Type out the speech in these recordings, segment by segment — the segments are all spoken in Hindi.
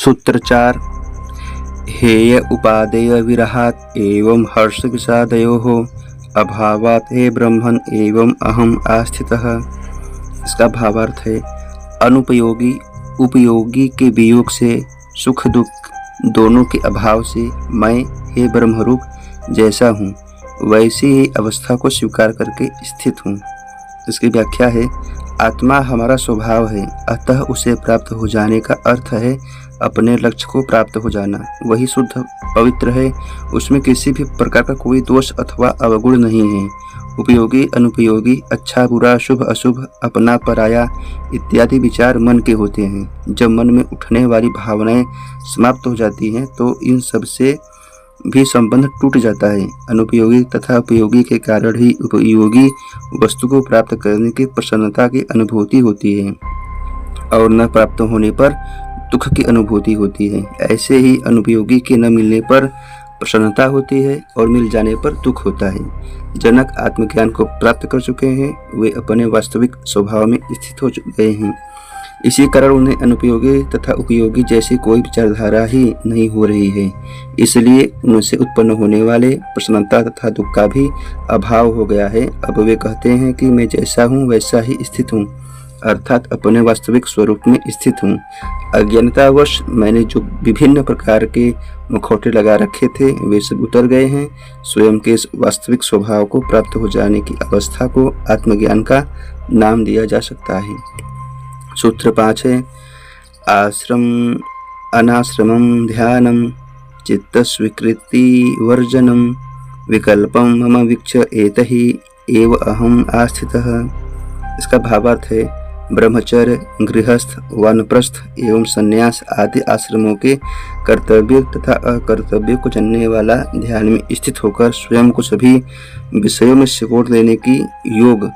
सूत्र 4 हेय उपादेय विरहात एवं हर्ष विषादयोः अभावात हे ब्रह्मन एवं अहम आस्थितः। इसका भावार्थ है अनुपयोगी उपयोगी के वियोग से, सुख दुख दोनों के अभाव से मैं हे ब्रह्मरूप जैसा हूँ वैसी ही अवस्था को स्वीकार करके स्थित हूँ। इसकी व्याख्या है आत्मा हमारा स्वभाव है, अतः उसे प्राप्त हो जाने का अर्थ है अपने लक्ष्य को प्राप्त हो जाना। वही शुद्ध पवित्र है, उसमें किसी भी प्रकार का कोई दोष अथवा अवगुण नहीं है। उपयोगी अनुपयोगी, अच्छा बुरा, शुभ अशुभ, अपना पराया इत्यादि विचार मन के होते हैं। जब मन में उठने वाली भावनाएं समाप्त हो जाती हैं तो इन सब से भी संबंध टूट जाता है। अनुपयोगी तथा उपयोगी के कारण ही उपयोगी वस्तु को प्राप्त करने की प्रसन्नता की अनुभूति होती है और न प्राप्त होने पर दुख की अनुभूति होती है। ऐसे ही अनुपयोगी के न मिलने पर प्रसन्नता होती है और मिल जाने पर दुख होता है। जनक आत्मज्ञान को प्राप्त कर चुके हैं, वे अपने वास्तविक स्वभाव में स्थित हो गए हैं। इसी कारण उन्हें अनुपयोगी तथा उपयोगी जैसी कोई विचारधारा ही नहीं हो रही है। इसलिए उनसे उत्पन्न होने वाले प्रसन्नता तथा दुख का भी अभाव हो गया है। अब वे कहते हैं कि मैं जैसा हूँ वैसा ही स्थित हूँ, अर्थात अपने वास्तविक स्वरूप में स्थित हूँ। अज्ञानतावश मैंने जो विभिन्न प्रकार के मुखौटे लगा रखे थे वे सब उतर गए हैं। स्वयं के वास्तविक स्वभाव को प्राप्त हो जाने की अवस्था को आत्मज्ञान का नाम दिया जा सकता है। सूत्र 5 है आश्रम अनाश्रमं ध्यानम चित्त स्वीकृति वर्जनम विकल्पम मम वीक्ष एतहि एव अहम आस्थितः। इसका भावार्थ है ब्रह्मचर्य, गृहस्थ, वानप्रस्थ एवं संन्यास आदि आश्रमों के कर्तव्य तथा अकर्तव्य को जानने वाला ध्यान में स्थित होकर स्वयं को सभी विषयों में सिकोड़ लेने की योग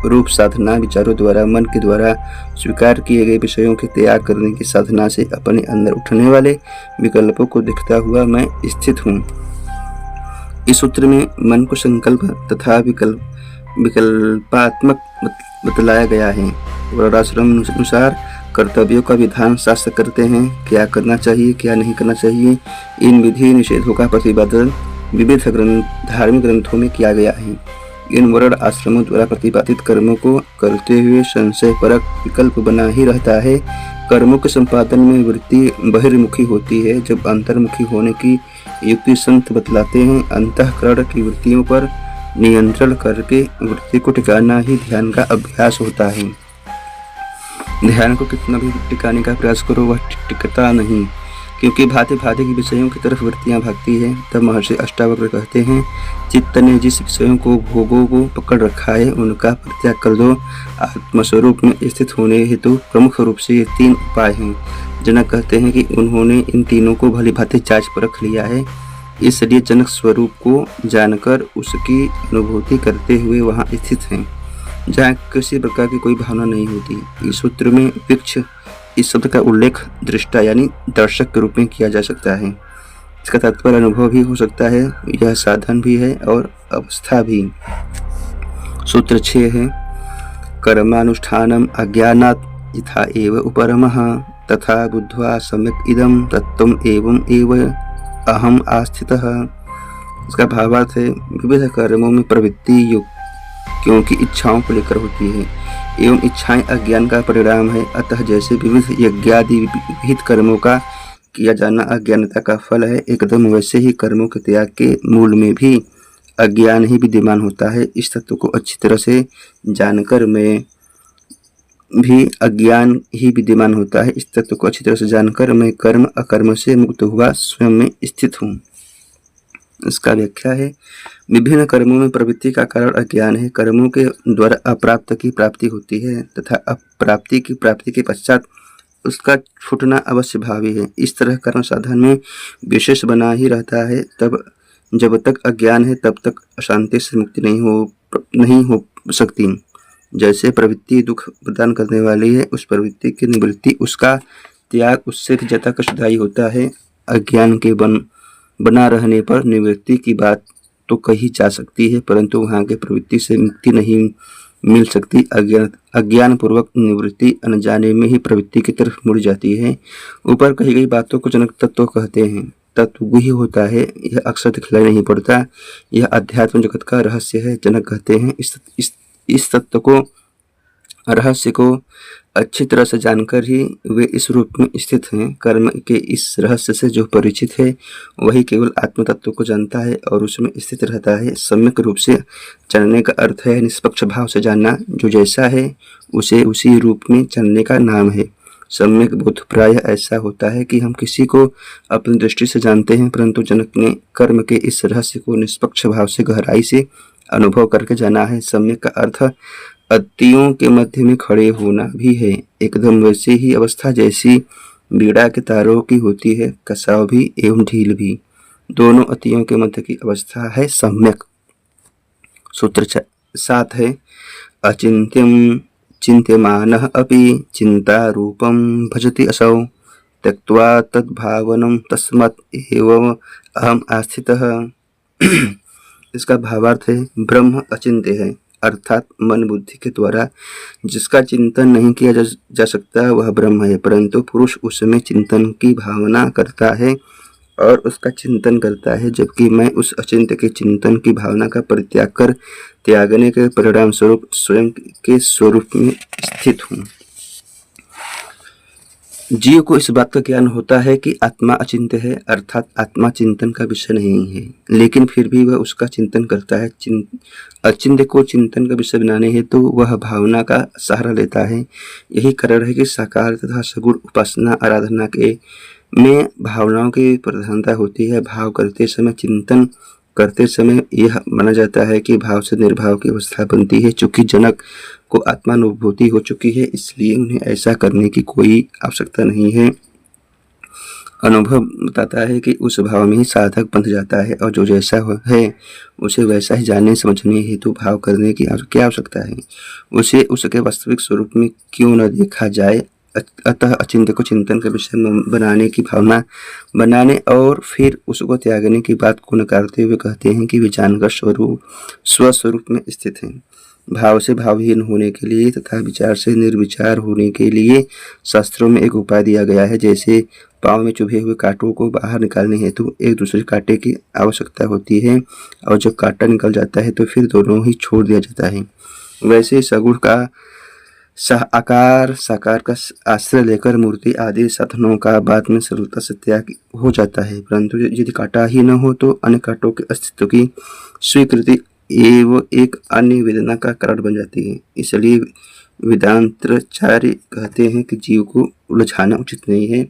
रूप साधना, विचारों द्वारा मन के द्वारा स्वीकार किए गए विषयों के त्याग करने की साधना से अपने अंदर उठने वाले विकल्पों को देखता हुआ मैं स्थित हूँ। इस सूत्र में मन को संकल्प तथा विकल्पात्मक बतलाया गया है। वर्णाश्रम अनुसार कर्तव्यों का विधान शास्त्र करते हैं, क्या करना चाहिए क्या नहीं करना चाहिए। इन विधि निषेधों का प्रतिपादन विविध धार्मिक ग्रंथों में किया गया है। इन वर्ण आश्रमों द्वारा प्रतिपादित कर्मों को करते हुए संशय परक विकल्प बना ही रहता है। कर्मों के संपादन में वृत्ति बहिर्मुखी होती है, जब अंतर्मुखी होने की युक्ति संत बतलाते हैं। अंतःकरण की वृत्तियों पर नियंत्रण करके वृत्ति को टिकाना ही ध्यान का अभ्यास होता है। ध्यान को कितना भी टिकाने का प्रयास करो वह टिकता नहीं, क्योंकि भांति भांति की विषयों की तरफ वृत्तियां भागती है। तब महर्षि अष्टावक्र कहते हैं चित्त ने जिस विषयों को भोगों को पकड़ रखा है उनका परित्याग कर दो। आत्मस्वरूप में स्थित होने हेतु प्रमुख रूप से ये 3 उपाय हैं। जनक कहते हैं कि उन्होंने इन तीनों को भली भांति जांच परख लिया है, इसलिए जनक स्वरूप को जानकर उसकी अनुभूति करते हुए वहां स्थित हैं, जहाँ किसी प्रकार की कोई भावना नहीं होती। इस सूत्र में वीक्ष इस शब्द का उल्लेख दृष्टा यानी दर्शक के रूप में किया जा सकता है। इसका तात्पर्य अनुभव भी हो सकता है, यह साधन भी है और अवस्था भी। सूत्र 6 है कर्मानुष्ठानम अज्ञानात् यथा एव उपरमः तथा बुद्ध्वा सम्यक् इदं तत्त्वम् एवं एव अहम आस्थितः। इसका भावार्थ है विविध कर्मों में प्रवृत्ति युक्त क्योंकि इच्छाओं को लेकर होती है एवं इच्छाएं अज्ञान का परिणाम है। अतः जैसे विविध यज्ञादि विहित कर्मों का किया जाना अज्ञानता का फल है, एकदम वैसे ही कर्मों के त्याग के मूल में भी अज्ञान ही विद्यमान होता है। इस तत्व को अच्छी तरह से जानकर मैं भी अज्ञान ही विद्यमान होता है। इस तत्व को अच्छी तरह से जानकर मैं कर्म अकर्म से मुक्त हुआ स्वयं में स्थित हूँ। इसका व्याख्या है विभिन्न कर्मों में प्रवृत्ति का कारण अज्ञान है। कर्मों के द्वारा अप्राप्त की प्राप्ति होती है तथा अप्राप्ति की प्राप्ति के पश्चात उसका छूटना अवश्य भावी है। इस तरह कर्म साधन में विशेष बना ही रहता है। तब जब तक अज्ञान है तब तक अशांति से मुक्ति नहीं हो सकती। जैसे प्रवृत्ति दुख प्रदान करने वाली है, उस प्रवृत्ति की निवृत्ति उसका त्याग उससे भी ज्यादा कष्टदायी होता है। अज्ञान के बना रहने पर निवृत्ति की बात तो कही जा सकती है, परंतु वहाँ के प्रवृत्ति से मुक्ति नहीं मिल सकती अज्ञान पूर्वक निवृत्ति अनजाने में ही प्रवृत्ति की तरफ मुड़ जाती है। ऊपर कही गई बातों को जनक तत्व कहते हैं। तत्व वही होता है, यह अक्सर दिखलाई नहीं पड़ता, यह अध्यात्म जगत का रहस्य है। जनक कहते हैं इस तत्व को, रहस्य को अच्छी तरह से जानकर ही वे इस रूप में स्थित हैं। कर्म के इस रहस्य से जो परिचित है वही केवल आत्म तत्व को जानता है और उसमें स्थित रहता है। सम्यक रूप से जानने का अर्थ है निष्पक्ष भाव से जानना, जो जैसा है उसे उसी रूप में जानने का नाम है। सम्यक बोध प्रायः ऐसा होता है कि हम किसी को अपनी दृष्टि से जानते हैं, परंतु जनक ने कर्म के इस रहस्य को निष्पक्ष भाव से गहराई से अनुभव करके जाना है। सम्यक का अर्थ अतियों के मध्य में खड़े होना भी है, एकदम वैसे ही अवस्था जैसी बीड़ा के तारों की होती है, कसाव भी एवं ढील भी, दोनों अतियों के मध्य की अवस्था है सम्यक। सूत्र 7 है अचिंत्यम चिंत्यमानः अपि चिंता रूपम भजति असौ त्यक्त्वा तद्भावनम तस्मात् एवं अहम आस्थितः। इसका भावार्थ है ब्रह्म अचिंत्य है, अर्थात मन बुद्धि के द्वारा जिसका चिंतन नहीं किया जा सकता वह ब्रह्म है, परंतु पुरुष उसमें चिंतन की भावना करता है और उसका चिंतन करता है, जबकि मैं उस अचिंत्य के चिंतन की भावना का परित्याग कर त्यागने के परिणाम स्वरूप स्वयं के स्वरूप में स्थित हूँ। जीव को इस बात का ज्ञान होता है कि आत्मा अचिंत्य है, अर्थात आत्मा चिंतन का विषय नहीं है, लेकिन फिर भी वह उसका चिंतन करता है। अचिंत्य को चिंतन का विषय बनाने हेतु तो वह भावना का सहारा लेता है। यही कारण है कि साकार तथा सगुण उपासना आराधना के में भावनाओं की प्रधानता होती है। भाव करते समय, चिंतन करते समय यह माना जाता है कि भाव से निर्भाव की अवस्था बनती है। चूंकि जनक को आत्मानुभूति हो चुकी है, इसलिए उन्हें ऐसा करने की कोई आवश्यकता नहीं है। अनुभव बताता है कि उस भाव में ही साधक बंध जाता है और जो जैसा है उसे वैसा ही जानने समझने हेतु भाव करने की क्या आवश्यकता है। उसे उसके वास्तविक स्वरूप में क्यों न देखा जाए। अतः अचिंत्य को चिंतन का विषय बनाने की भावना बनाने और फिर उसको त्यागने की बात को नकारते हुए कहते हैं कि वे जानकर स्वस्वरूप में स्थित हैं। भाव से भावहीन होने के लिए तथा विचार से निर्विचार होने के लिए शास्त्रों में एक उपाय दिया गया है। जैसे पाँव में चुभे हुए कांटों को बाहर निकालने हेतु एक दूसरे कांटे की आवश्यकता होती है और जब कांटा निकल जाता है तो फिर दोनों ही छोड़ दिया जाता है, वैसे सगुण का आकार साकार का आश्रय लेकर मूर्ति आदि साधनों का बाद में सरलता से त्याग हो जाता है। परंतु यदि कांटा ही न हो तो अन्य कांटों के अस्तित्व की स्वीकृति एवं एक अन्य वेदना का कारण बन जाती है। इसलिए वेदांताचार्य कहते हैं कि जीव को उलझाना उचित नहीं है,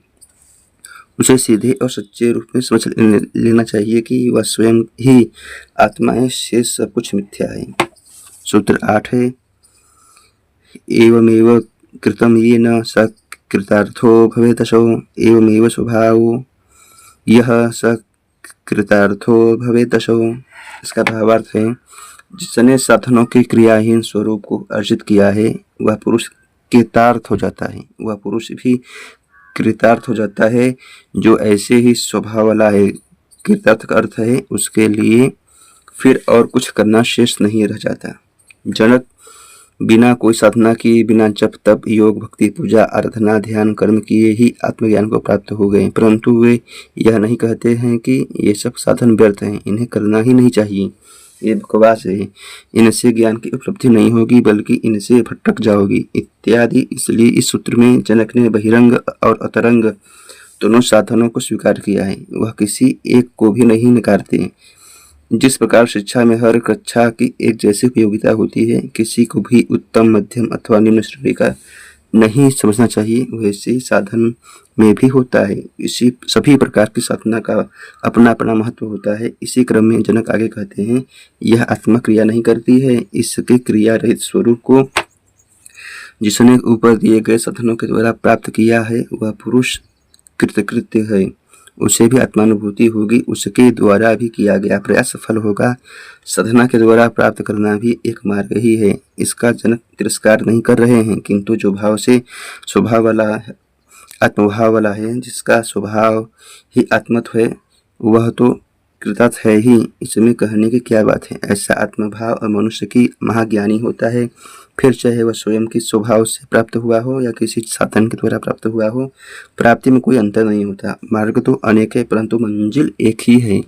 उसे सीधे और सच्चे रूप में समझ लेना चाहिए कि वह स्वयं ही आत्मा है, शेष सब कुछ मिथ्या है। सूत्र 8 है एवमेव कृतं येन स कृतार्थो भवेदशो एवमेव स्वभावो यह स कृतार्थो भवेदशो। इसका भावार्थ है जिसने साधनों के क्रियाहीन स्वरूप को अर्जित किया है वह पुरुष कृतार्थ हो जाता है, वह पुरुष भी कृतार्थ हो जाता है जो ऐसे ही स्वभाव वाला है। कृतार्थ का अर्थ है उसके लिए फिर और कुछ करना शेष नहीं रह जाता। जनक बिना कोई साधना किए, बिना जप तप योग भक्ति पूजा आराधना ध्यान कर्म किए ही आत्मज्ञान को प्राप्त हो गए, परंतु वे यह नहीं कहते हैं कि ये सब साधन व्यर्थ हैं, इन्हें करना ही नहीं चाहिए, ये बकवास है, इनसे ज्ञान की उपलब्धि नहीं होगी बल्कि इनसे भटक जाओगी इत्यादि। इसलिए इस सूत्र में जनक ने बहिरंग और अंतरंग दोनों साधनों को स्वीकार किया है, वह किसी एक को भी नहीं नकारते। जिस प्रकार शिक्षा में हर कक्षा की एक जैसी उपयोगिता होती है, किसी को भी उत्तम मध्यम अथवा निम्न श्रेणी का नहीं समझना चाहिए, वैसे ही साधन में भी होता है। इसी सभी प्रकार की साधना का अपना अपना महत्व होता है। इसी क्रम में जनक आगे कहते हैं यह आत्मा क्रिया नहीं करती है, इसके क्रिया रहित स्वरूप को जिसने ऊपर दिए गए साधनों के द्वारा प्राप्त किया है वह पुरुष कृतकृत्य है, उसे भी आत्मानुभूति होगी, उसके द्वारा भी किया गया प्रयास सफल होगा। साधना के द्वारा प्राप्त करना भी एक मार्ग ही है, इसका जनक तिरस्कार नहीं कर रहे हैं, किंतु जो भाव से स्वभाव वाला है, आत्मभाव वाला है, जिसका स्वभाव ही आत्मत्व है, वह तो कृतार्थ है ही, इसमें कहने की क्या बात है। ऐसा आत्मभाव और मनुष्य की महाज्ञानी होता है, फिर चाहे वह स्वयं की स्वभाव से प्राप्त हुआ हो या किसी साधन के द्वारा प्राप्त हुआ हो, प्राप्ति में कोई अंतर नहीं होता। मार्ग तो अनेक है परंतु मंजिल एक ही है।